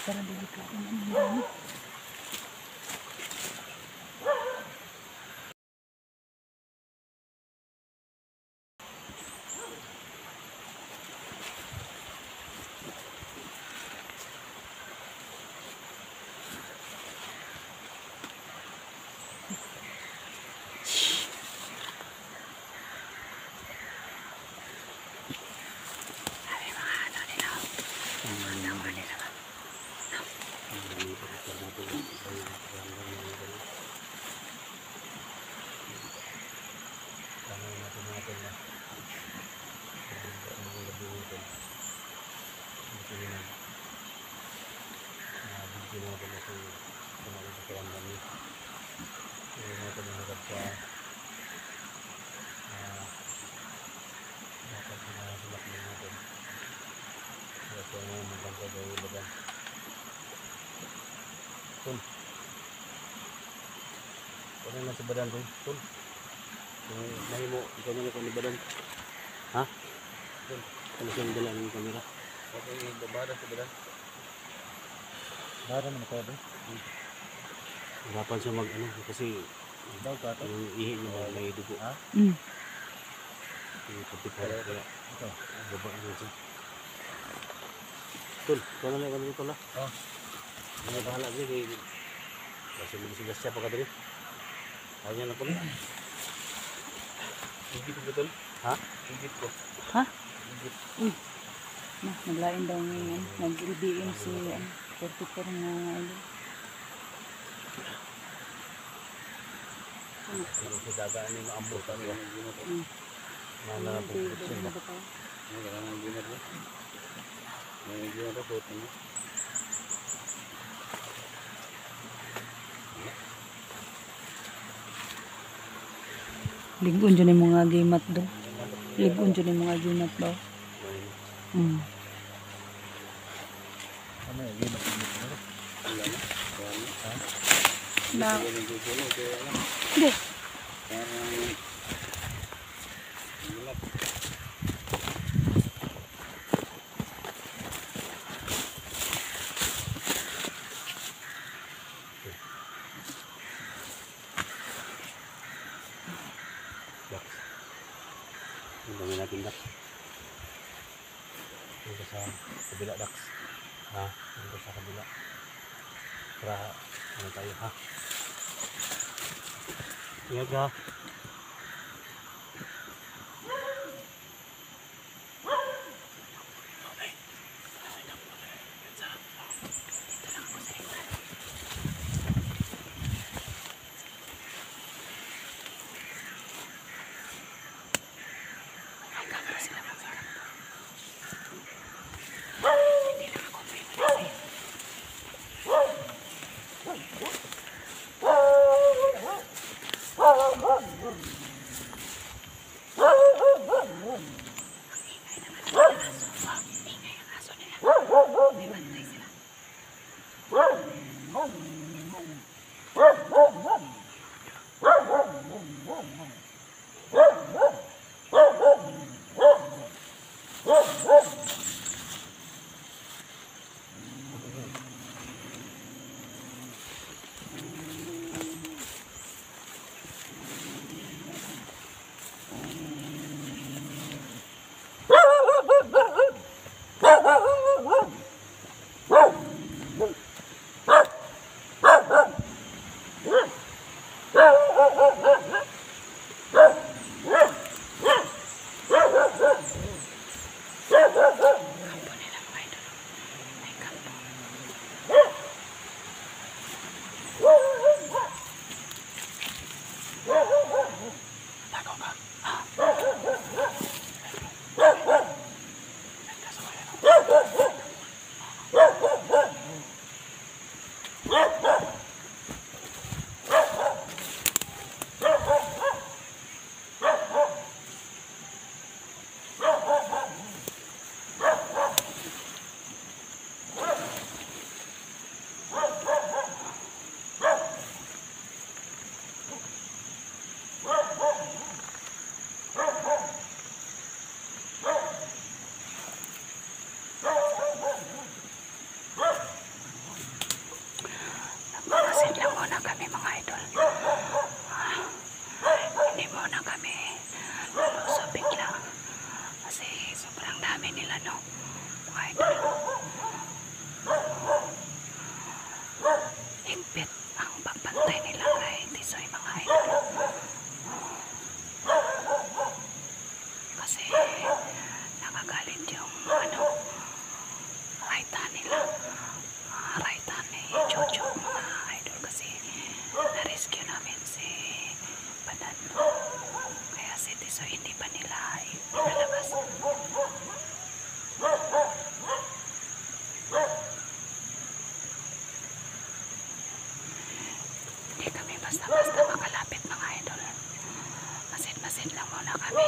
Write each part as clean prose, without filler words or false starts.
Para delikado naman yun. Ano na sa badan ko? Tol. Nahimo, ikaw na ko ni badan. Ha? Tol. Ano siyang dala ng kamera? Okay, babada sa badan. Babada naman ako ba? Hirapan siya mag ano kasi yung ihi niya may dugo. Ha? Yung kapitala kaya ito. Baba na siya. Tol, ikaw na lang kami tol ha? Oo. Ano bahala din kay kasi minisigas siya pagka dali. Kaya na pala. Higit ko tol? Ha? Higit ko. Ha? Higit. Uy. Naglain daw ngayon. Nag-LBM si 44 na ngayon. Ano sa dagaan yung ambot ano ba? Mana na po siya ba? Ano ka nang dinner mo? May dinner ko po mo. Ligon dyan yung mga gimat do. Ligon dyan yung mga gimat do. Ano yung gimat mo? Na. Hindi. Ang natin Dax. Dito sa kabila Dax. Ha? Dito sa kabila. Para ano tayo ha? Ingat ka. Oh, Nagmamasid lang muna kami mga idol. Hindi muna kami lulusot bigla. Kasi sobrang dami nila no. Mga idol. Higpit ang pagbantay nila kay Tisoy mga idol. Kasi nakagalit yung right hand nila. Right hand ni Jojo mga idol kasi na-rescue namin si Badan. Kaya si Tisoy hindi pa nila ilalabas. Hindi kami basta-basta makalapit mga idol. Masid-masid lang muna kami.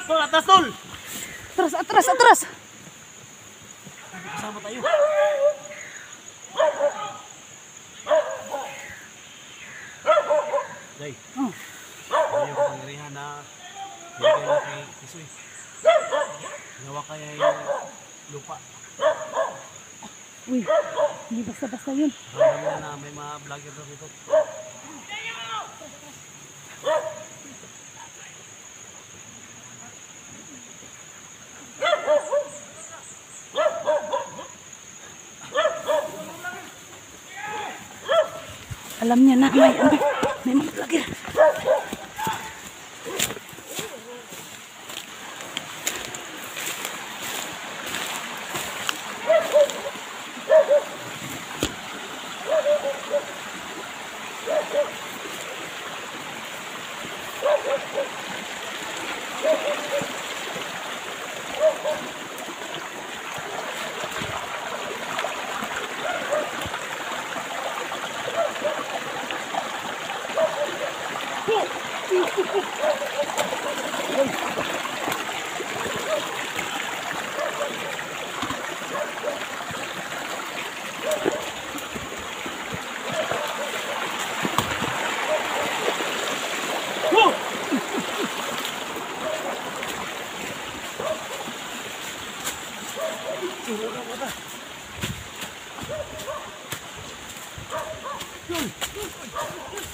Tol, atas tol! Atras, atras, atras! Kasama tayo. Day, Oh. ano yung kapangyarihan na bigay na kay Tisoy? Gawa kaya yung lupa. Uy, hindi basta-basta yun. Ramdam niya na may mga vlogger daw dito. Alam niya na may mga vlogger.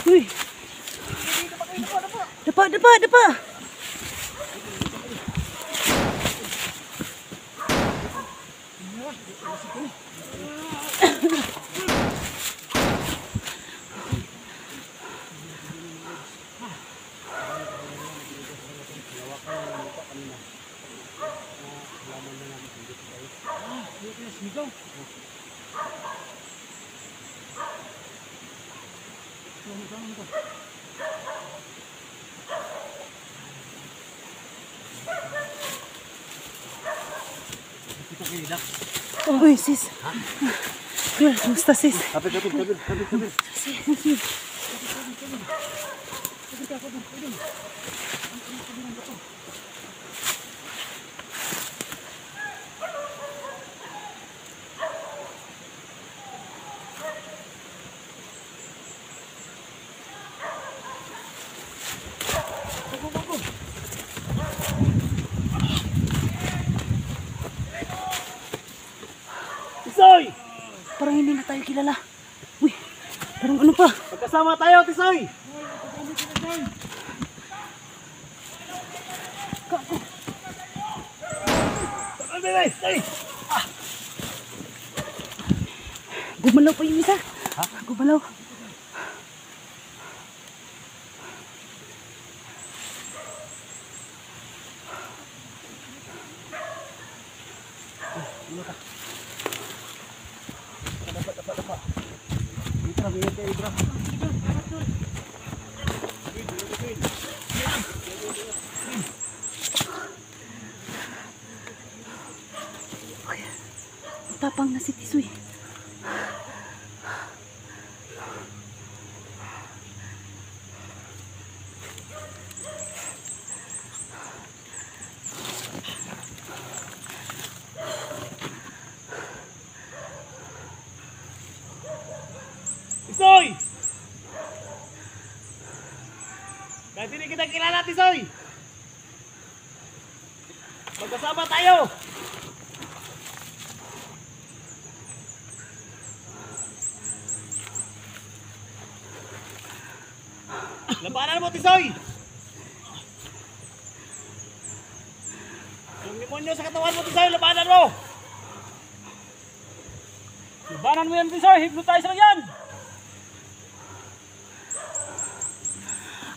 Uy. Dapa. Uy, sis. Girl, kumusta sis? Kapit. Tisoy! Parang hindi na tayo kilala. Uy, parang ano pa? Magkasama tayo, Tisoy! Gumalaw pa yung isa. Ha? Gumalaw. Tapang na si Tisoy. Tisoy! Kahit hindi kita kilala, Tisoy! Magkasama tayo! Labanan mo, Tisoy! Yung demonyo sa katawan mo, Tisoy, labanan mo! Labanan mo yan, Tisoy! Hypnotize lang yan!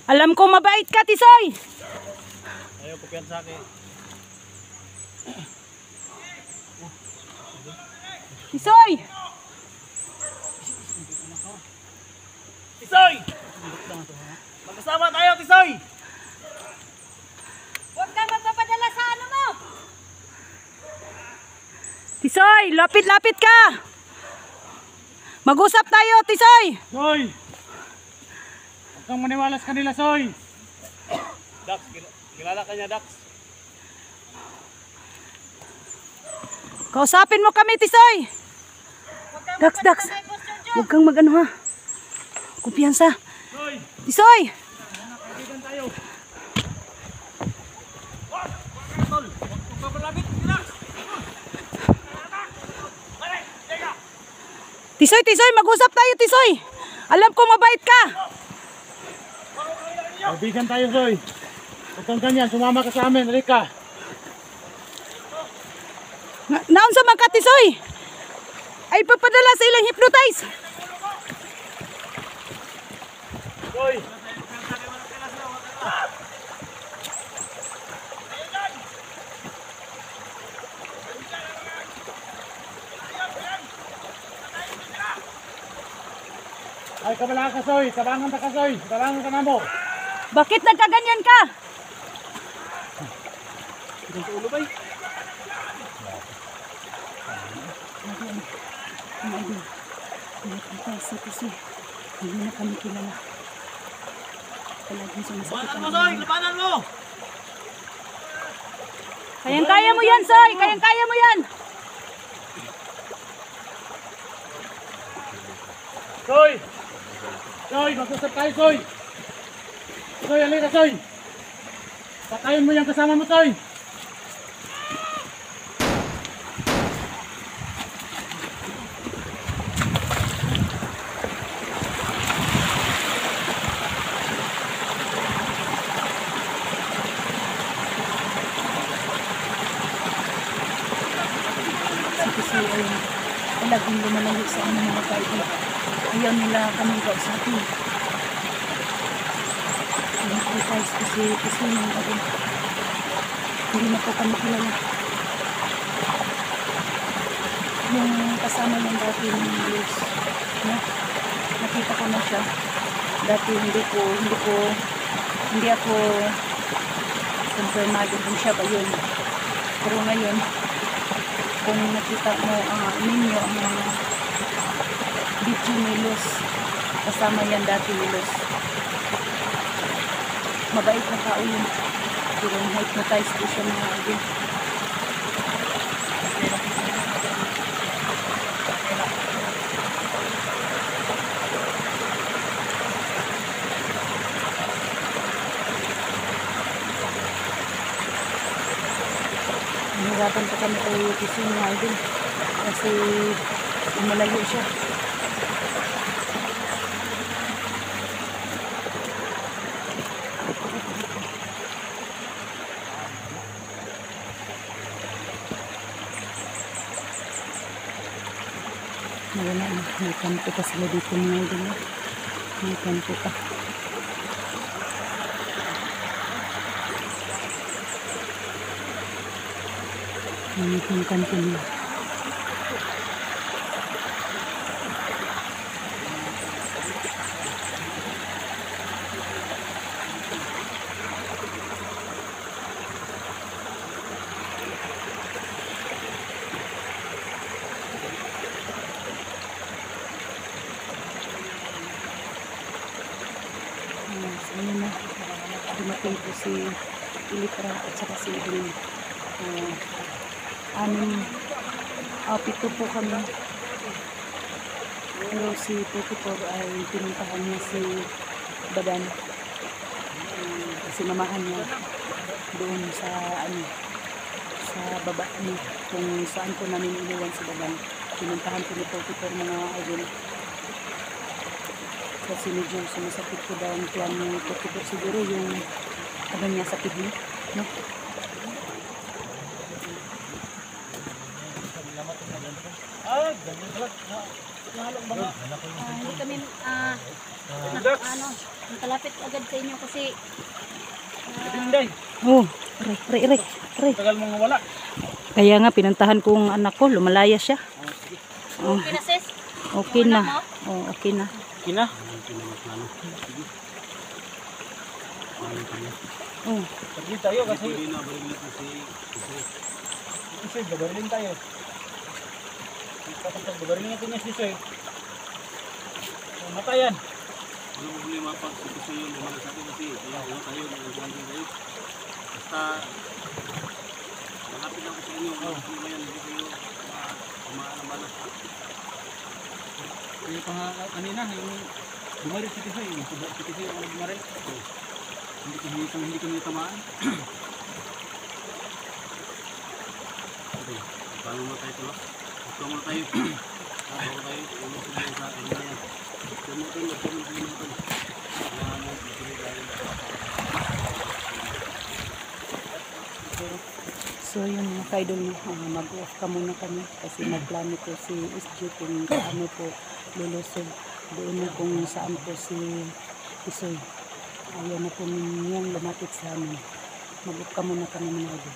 Alam ko mabait ka, Tisoy. Ayaw ko piyan sa akin. Tisoy! Tisoy! Magkasama tayo, Tisoy! Huwag ka magpapadala sa ano mo! Tisoy, lapit-lapit ka! Mag-usap tayo, Tisoy! Soy! Huwag kang maniwala sa kanila, Soy! Dax, kilala ka niya, Dax. Kausapin mo kami, Tisoy! Dax. Huwag kang mag-ano ha. Kumpiyansa. Soy! Tisoy! Kaibigan tayo. Tol, huwag ka malapit, Dax! Tisoy, mag-usap tayo, Tisoy! Alam ko mabait ka! Kaibigan tayo, Soy. Huwag kang ganyan, sumama ka sa amin, Rika. Naunsa man ka, Tisoy? Ay papadala sa ilang hypnotize. Soy! Ay, kabala ka, Soy. Tabangan ka, Soy. Tabangan ka na mo. Bakit nagkaganyan ka? Ito sa ulo, bay. Tisoy, hindi na kami kilala. Palaging sumasakit Labanan ang mo, Soy! Labanan mo! Kayang-kaya mo yan, Soy! Kayang-kaya mo yan! Soy! Soy, mag-usap tayo, Soy! Soy, halika, Soy! Patayin mo yung kasama mo, Soy! laging lumalayo sa amin mga kaidol. Ayaw nila kami kausapin. Ayan po guys, kasi yung agad. Hindi na po kami kilala. Yung kasama yung dati ng Luz, no? Nakita ko na siya. Dati hindi ako confirmado kung siya ba yun. Pero ngayon, kung nakita mo ninyo ang mga video ni Luz, kasama yan dati ni Luz. Mabait na tao yun. Pero hypnotize ko siya mga idol. Nahirapan pa kami kay Tisoy mga idol. Kasi malayo siya. Wala na. May kanto pa sila dito mga idol. May kanto pa. May kanto nila. So, ayun na. Dumating po si Ilitra at saka si Idrin. Pito po kami. Pero si Tututor ay pinuntahan niya si Badan. Kasi mamahan niya doon sa sa baba niya. Kung saan po namin iniwan si Badan. Pinuntahan po ni Tututor mga idol. Kasi medyo sumasakit ko daw ang tiyan ng Tututor. Siguro yung niya sa kidney. No? Hindi kami nakalapit agad sa inyo kasi Re. Tagal mong wala. Kaya nga pinuntahan kong anak ko, lumalaya siya. pinases. Okay na. Okay na. Kina? Pergi tayo kasi Tisoy, babarilin tayo. Kapag babarilin natin niya si Tisoy, matayan. Ano problema pag si Tisoy yung lumalas natin kasi tayo tayo. Basta malapit lang ko sa inyo. Hindi kayo kumaalam-alam. Yung kanina, yung bumaril si Tisoy. Si Tisoy yung bumaril. Hindi ko nitamaan. Paano mo tayo tulak? Gusto mo tayo. Ako tayo. Umusog mo sa akin na yan. Tumutin. So yun mga kaidol, mag-off ka muna kami kasi nagplano ko si SG kung paano po lulusog doon na kung saan po si Tisoy. Ayaw na po niyang lumapit sa amin. Mag-off ka muna kami mga idol.